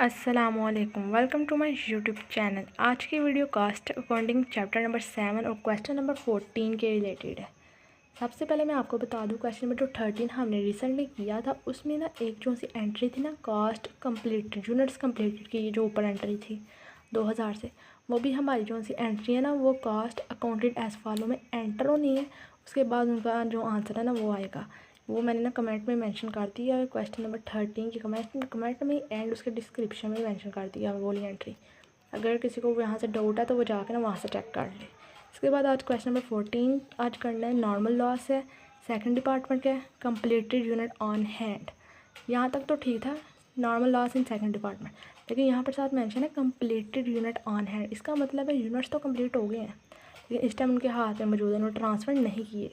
अस्सलामुअलैकुम, welcome to my YouTube channel. आज की video cost accounting chapter number 7 और क्वेश्चन नंबर 14 के रिलेटेड है। सबसे पहले मैं आपको बता दूं, क्वेश्चन नंबर जो 13 हमने रिसेंटली किया था उसमें ना एक जो सी एंट्री थी ना, कास्ट कंप्लीटेड यूनिट्स कंप्लीटेड की जो ऊपर एंट्री थी 2000 से, वो भी हमारी जो सी एंट्री है ना वो कास्ट अकाउंटेड एज फॉलो में एंटर होनी है। उसके बाद उनका जो आंसर है ना वो आएगा, वो मैंने ना कमेंट में मेंशन कर दिया है। क्वेश्चन नंबर 13 की कमेंट में एंड उसके डिस्क्रिप्शन में मेंशन कर दिया है वो वाली एंट्री। अगर किसी को यहाँ से डाउट है तो वो जाकर ना वहाँ से चेक कर ले। इसके बाद आज क्वेश्चन नंबर 14 आज करना है, नॉर्मल लॉस है, सेकंड डिपार्टमेंट का है, कंप्लीटेड यूनिट ऑन हैंड। यहाँ तक तो ठीक था, normal loss in second department, लेकिन यहाँ पर साथ मेंशन है कंप्लीटेड यूनिट ऑन हैंड। इसका मतलब है यूनिट्स तो कंप्लीट हो गए हैं लेकिन इस टाइम उनके हाथ में मौजूद है, उन्होंने ट्रांसफ़र नहीं किए।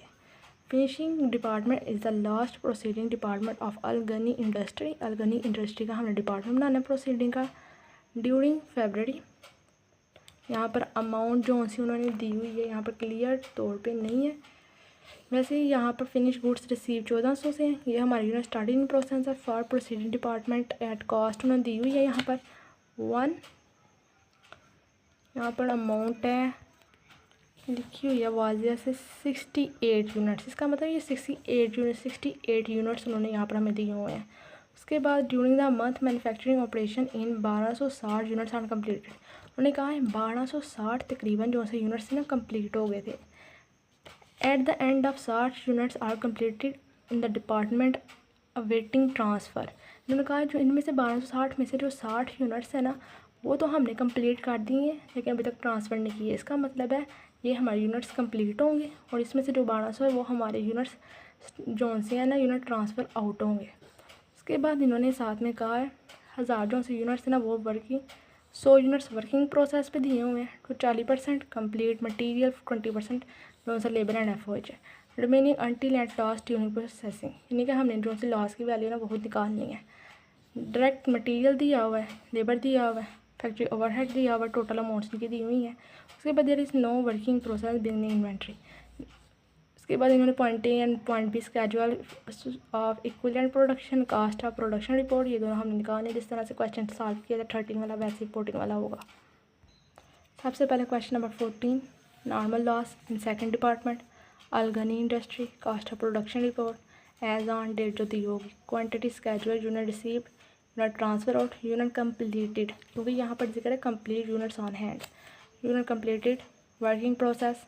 Finishing department is the last proceeding department of अलगनी इंडस्ट्री। अलगनी इंडस्ट्री का हमने डिपार्टमेंट बनाना है प्रोसीडिंग का। ड्यूरिंग फरवरी, यहाँ पर अमाउंट जो सी उन्होंने दी हुई है यहाँ पर क्लियर तौर पे नहीं है। वैसे ही यहाँ पर फिनिश गुड्स रिसीव 1400 से हैं। ये हमारी यूनिट स्टार्टिंग प्रोसेस है for proceeding department at cost उन्होंने दी हुई है यहाँ पर 1। यहाँ पर अमाउंट है लिखी हुई है वाजिया से 68 यूनिट्स। इसका मतलब ये 68 यूनिट्स उन्होंने यहाँ पर हमें दिए हुए हैं। उसके बाद during the month manufacturing operation in 1260 units are completed. उन्होंने कहा है 1260 तकरीबन जो से यूनिट्स ना कंप्लीट हो गए थे। At the end of 60 units are completed in the department awaiting transfer. उन्होंने कहा जो इनमें से 1260 में से जो 60 यूनिट्स है ना वो तो हमने कंप्लीट कर दिए हैं लेकिन अभी तक ट्रांसफ़र नहीं किए। इसका मतलब है ये हमारे यूनिट्स कंप्लीट होंगे और इसमें से जो 1200 है वो हमारे यूनिट्स जोन से है ना यूनिट ट्रांसफ़र आउट होंगे। उसके बाद इन्होंने साथ में कहा है 1000 जो से यूनिट्स है ना वो वर्किंग 100 यूनिट्स वर्किंग प्रोसेस पे दिए हुए हैं। तो 40% कंप्लीट मटीरियल, 20% जो सा लेबर एंड एफर्ट है, remaining until at last during processing. यानी कि हमने जो से लॉस की वैल्यू ना बहुत निकालनी है। डायरेक्ट मटेरियल दिया हुआ है, लेबर दिया हुआ है, फैक्ट्री ओवरहेड दिया हुआ है, टोटल अमाउंट्स की दी हुई है। उसके बाद there is no working process beginning inventory. उसके बाद इन्होंने point A and point B schedule of equivalent production, cost of production report, ये दोनों हमने निकालने। जिस तरह से क्वेश्चन सॉल्व किया था 13 वाला वैसे ही 14 वाला होगा। सबसे पहले question number 14, normal loss in second department अलगनी industry, cost of production report as on date जो दी होगी, quantity schedule, unit received, unit transfer out, unit completed, क्योंकि यहाँ पर जिक्र है complete units on hand, unit completed, working process,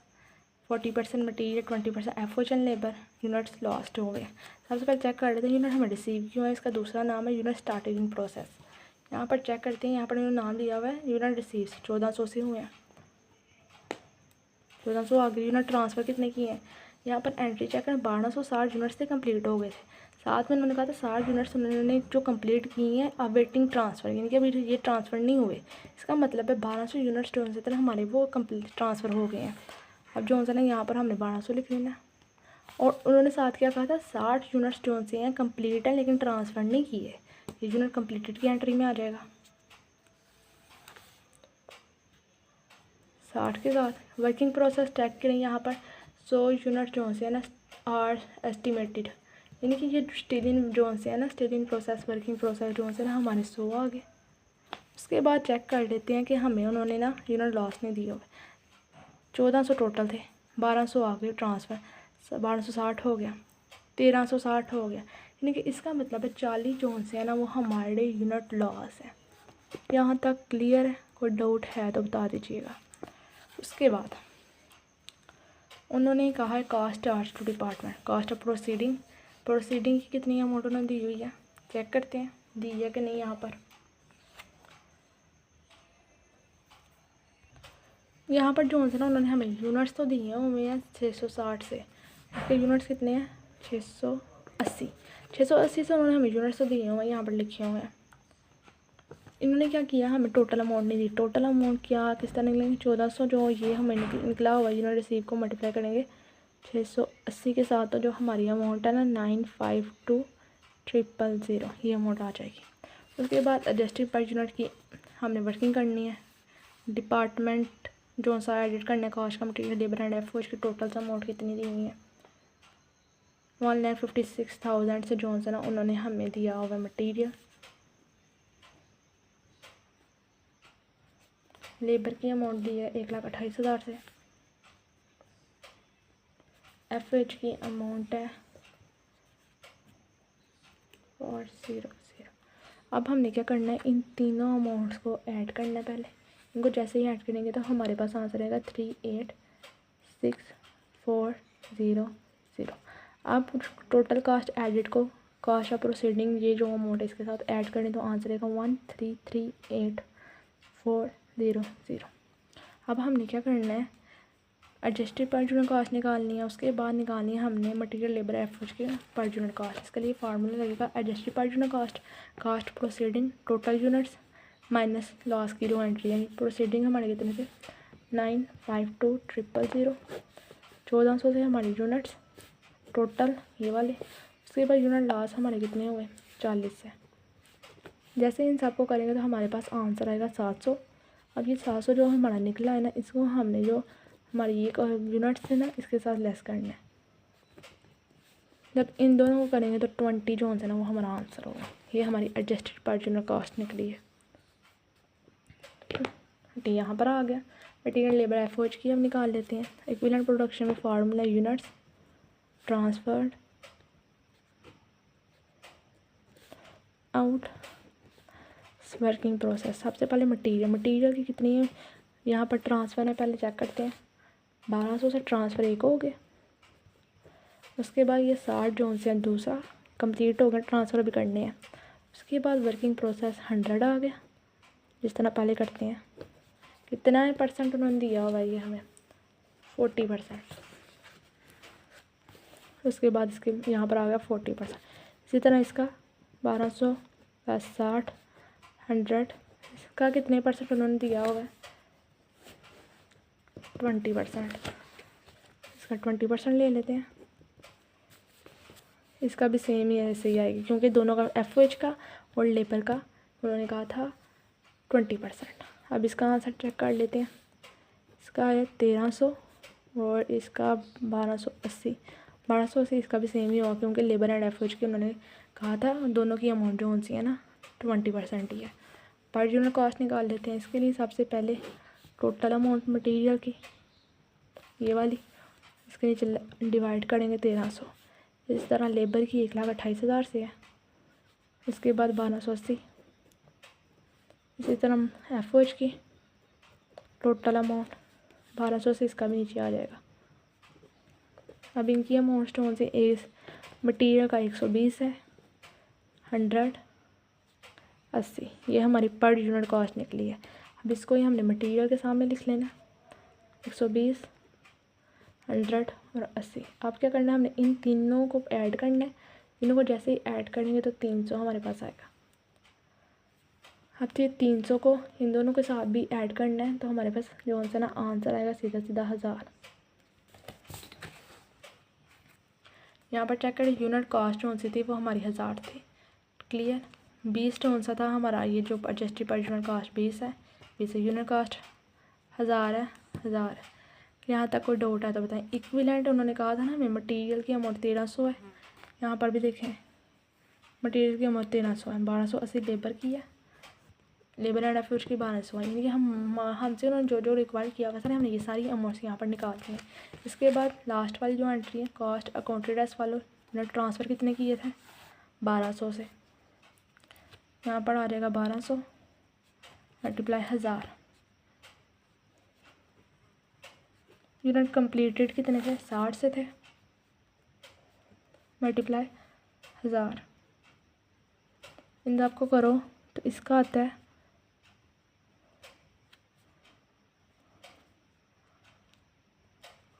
40% material, 20% effort and labour, units lost हो गए। सबसे पहले चेक कर लेते हैं यूनिट हमें रिसीव क्यों है। इसका दूसरा नाम है यूनिट स्टार्टेड इन प्रोसेस। यहाँ पर चेक करते हैं, यहाँ पर इन्होंने नाम दिया हुआ है यूनिट रिसीव 1400 से हुए हैं, 1400 आ गए। यूनिट ट्रांसफ़र कितने किए हैं, यहाँ पर एंट्री चेक करें 1260 यूनिट्स से कंप्लीट हो गए थे। साथ में उन्होंने कहा था 60 यूनिट्स उन्होंने जो कंप्लीट किए हैं अवेटिंग ट्रांसफ़र, यानी कि अभी ये ट्रांसफ़र नहीं हुए। इसका मतलब है 1200 यूनिट्स जो से हमारे वो कंप्लीट ट्रांसफ़र हो गए हैं। अब जो है ना यहाँ पर हमने 1200 लिख लेना। और उन्होंने साथ क्या कहा था 60 यूनिट्स जो से हैं कंप्लीट है लेकिन ट्रांसफ़र नहीं किए, ये यूनिट कंप्लीटेड की एंट्री में आ जाएगा 60 के साथ। वर्किंग प्रोसेस चेक करें, यहाँ पर 100 यूनिट जो से है ना आर एस्टिमेटेड, यानी कि ये स्टीलिंग जो से है ना स्टीलिंग प्रोसेस वर्किंग प्रोसेस जो से ना हमारे 100 आ गए। उसके बाद चेक कर लेते हैं कि हमें उन्होंने ना यूनिट लॉस नहीं दिए हुए। 1400 टोटल थे, 1200 आ गए ट्रांसफ़र, 1260 हो गया, 1360 हो गया, यानी कि इसका मतलब है 40 जो से है ना वो हमारे यूनिट लॉस है। यहाँ तक क्लियर है? कोई डाउट है तो बता दीजिएगा। उसके बाद उन्होंने कहा है cost charge to department, cost of proceeding की कितनी अमाउंट उन्होंने दी हुई है, चेक करते हैं दी है कि नहीं। यहाँ पर जो है ना उन्होंने हमें यूनिट्स तो दिए हुए हैं 660 से, उसके यूनिट्स कितने हैं 680 से उन्होंने हमें यूनिट्स तो दिए हुए हैं, यहाँ पर लिखे हुए हैं। इन्होंने क्या किया, हमें टोटल अमाउंट नहीं दी। टोटल अमाउंट क्या किस तरह निकलेंगे, 1400 जो ये हमें निकला हुआ यूनिट रिसीव को मल्टीप्लाई करेंगे 680 के साथ, तो जो हमारी अमाउंट है ना 952000 ये अमाउंट आ जाएगी। उसके बाद एडजस्टेड पर यूनिट की हमने वर्किंग करनी है। डिपार्टमेंट जो सा एडिट करने का कॉस्ट का मटीरियल लेबर एंड एफर्ट की टोटल अमाउंट कितनी दी हुई है 1,56,000 से जो सा ना उन्होंने हमें दिया हुआ मटीरियल लेबर की अमाउंट दी है 1,28,000 से। FH की अमाउंट है 400। अब हमने क्या करना है, इन तीनों अमाउंट्स को ऐड करना है। पहले इनको जैसे ही ऐड करेंगे तो हमारे पास आंसर आएगा 386400। अब टोटल कास्ट एडिड को कास्ट ऑफ प्रोसीडिंग ये जो अमाउंट है इसके साथ ऐड करें तो आंसर आएगा 1338400। अब हमने क्या करना है, एडजस्टेड पर यूनिट कास्ट निकालनी है। उसके बाद निकालनी है हमने मटेरियल लेबर एफर्ट्स की पर यूनिट कास्ट। इसके लिए फार्मूला लगेगा adjusted per unit cost, cost proceeding total units minus loss की जो एंट्री है। प्रोसीडिंग हमारे कितने थे 952000, 1400 से हमारी यूनिट्स टोटल ये वाले। उसके बाद यूनिट लॉस हमारे कितने हुए 40 से। जैसे इन सबको करेंगे तो हमारे पास आंसर आएगा 700। अब ये 700 जो हमारा निकला है ना, इसको हमने जो हमारी ये यूनिट्स थे ना इसके साथ लेस करना है। जब इन दोनों को करेंगे तो 20 जो है ना वो हमारा आंसर होगा। ये हमारी एडजस्टेड पर यूनिट कॉस्ट निकली है। ठीक, यहाँ पर आ गया मटीरियल लेबर एफओएच की। हम निकाल लेते हैं। इक्विवेलेंट प्रोडक्शन में formula units transferred out working process. सबसे पहले मटीरियल की कितनी है यहाँ पर ट्रांसफ़र है, पहले चेक करते हैं। 1200 से ट्रांसफ़र एक हो गया। उसके बाद ये 60 जोन से दूसरा कंप्लीट हो गया, ट्रांसफ़र भी करने हैं। उसके बाद वर्किंग प्रोसेस 100 आ गया, जिस तरह पहले करते हैं। कितना है परसेंट उन्होंने दिया होगा ये हमें 40%। उसके बाद इसके यहाँ पर आ गया 40%। इसी तरह इसका 1200 + 60 100, इसका कितने परसेंट उन्होंने दिया होगा 20%। इसका 20% ले लेते हैं। इसका भी सेम ही ऐसे ही आएगी क्योंकि दोनों का एफओएच का और लेबर का उन्होंने कहा था 20%। अब इसका आंसर चेक कर लेते हैं। इसका है 1300 और इसका 1280। 1280 इसका भी सेम ही होगा क्योंकि लेबर एंड एफओएच की उन्होंने कहा था दोनों की अमाउंट जो सी है ना 20% ही है। पर यूनिट कॉस्ट निकाल लेते हैं। इसके लिए सबसे पहले टोटल अमाउंट मटेरियल की ये वाली, इसके नीचे डिवाइड करेंगे 1300। इस तरह लेबर की 1,28,000 से है। इसके बाद 1280। इसी तरह एफओएच की टोटल अमाउंट 1200 से इसका भी नीचे आ जाएगा। अब इनकी अमाउंट स्टोन से एस मटीरियल का 120 है, 100 80। ये हमारी पर यूनिट कॉस्ट निकली है। अब इसको ही हमने मटेरियल के सामने लिख लेना 120 100 और 80। अब क्या करना है, हमने इन तीनों को ऐड करना है। इनों को जैसे ही ऐड करेंगे तो 300 हमारे पास आएगा। अब ये 300 को इन दोनों के साथ भी ऐड करना है तो हमारे पास जो सा ना आंसर आएगा सीधा 1000। यहाँ पर चेक करें यूनिट कॉस्ट जो सी थी वो हमारी 1000 थी। क्लियर। 20 टोन सा था हमारा ये जो एडजस्टेड पर यूनिट कॉस्ट 20 है। 20 यूनिट कॉस्ट 1000 है, 1000 है। यहाँ तक कोई डाउट है तो बताएं। इक्विवेलेंट उन्होंने कहा था ना हमें मटेरियल की अमाउंट 1300 है। यहाँ पर भी देखें मटेरियल की अमाउंट 1300 है, 1280 लेबर की है, लेबर एंड एफओएच की 1200 है। यानी कि हमसे उन्होंने जो जो रिक्वायर किया हुआ था हमने ये सारी अमाउंट्स यहाँ पर निकालते हैं। इसके बाद लास्ट वाली जो एंट्री है cost accounted as follow, transfer कितने किए थे 1200 से। यहाँ पर आ जाएगा 1200 मल्टीप्लाई 1000। यूनिट कंप्लीटेड कितने थे 60 से थे, मल्टीप्लाई 1000। इन सबको करो तो इसका आता है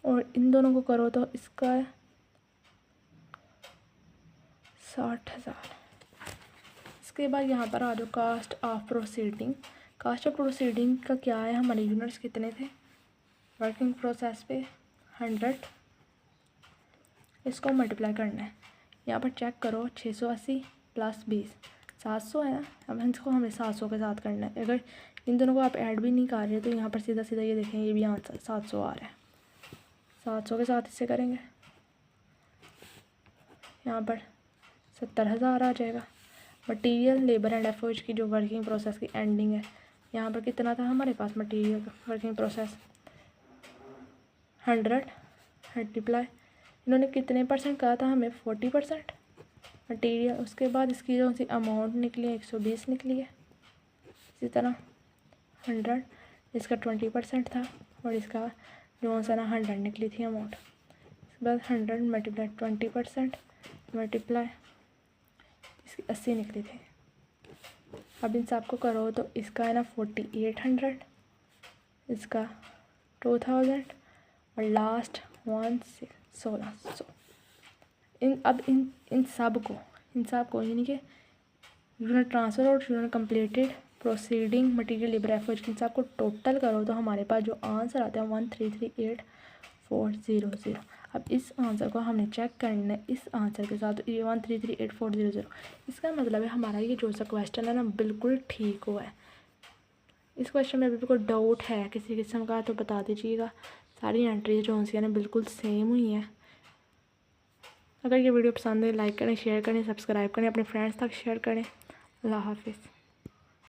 और इन दोनों को करो तो इसका है 60,000। इसके बाद यहाँ पर आ जाओ cost of proceeding. Cost of proceeding का क्या है, हमारे यूनिट्स कितने थे वर्किंग प्रोसेस पे 100, इसको मल्टीप्लाई करना है। यहाँ पर चेक करो 680 + 20 700 है ना। अब इसको हमें 700 के साथ करना है। अगर इन दोनों को आप ऐड भी नहीं कर रहे तो यहाँ पर सीधा सीधा ये देखें ये भी आंसर 700 आ रहा है। 700 के साथ इससे करेंगे यहाँ पर 70,000 आ जाएगा। मटीरियल लेबर एंड एफओएच की जो वर्किंग प्रोसेस की एंडिंग है यहाँ पर कितना था हमारे पास मटेरियल का वर्किंग प्रोसेस 100 मल्टीप्लाई, इन्होंने कितने परसेंट कहा था हमें 40% मटेरियल। उसके बाद इसकी जो सी अमाउंट निकली है 120 निकली है। इसी तरह 100 इसका 20% था और इसका जो सा ना 100 निकली थी अमाउंट। इसके बाद 100 मल्टीप्लाई 20% मल्टीप्लाई इसकी 80 निकली थी। अब इन सबको करो तो इसका है ना 4800, इसका 2000 और लास्ट 1600। इन सब को यानी कि यूनिट ट्रांसफ़र और unit completed proceeding material labour effort in सब को टोटल करो तो हमारे पास जो आंसर आता है 1338400। अब इस आंसर को हमने चेक करना है इस आंसर के साथ, ये 1338400। इसका मतलब है हमारा ये जो सा क्वेश्चन है ना बिल्कुल ठीक हुआ है। इस क्वेश्चन में अभी कोई डाउट है किसी किस्म का तो बता दीजिएगा। सारी एंट्रीज जो सी हैं बिल्कुल सेम हुई हैं। अगर ये वीडियो पसंद है लाइक करें, शेयर करें, सब्सक्राइब करें, अपने फ्रेंड्स तक शेयर करें। अल्लाह हाफिज़।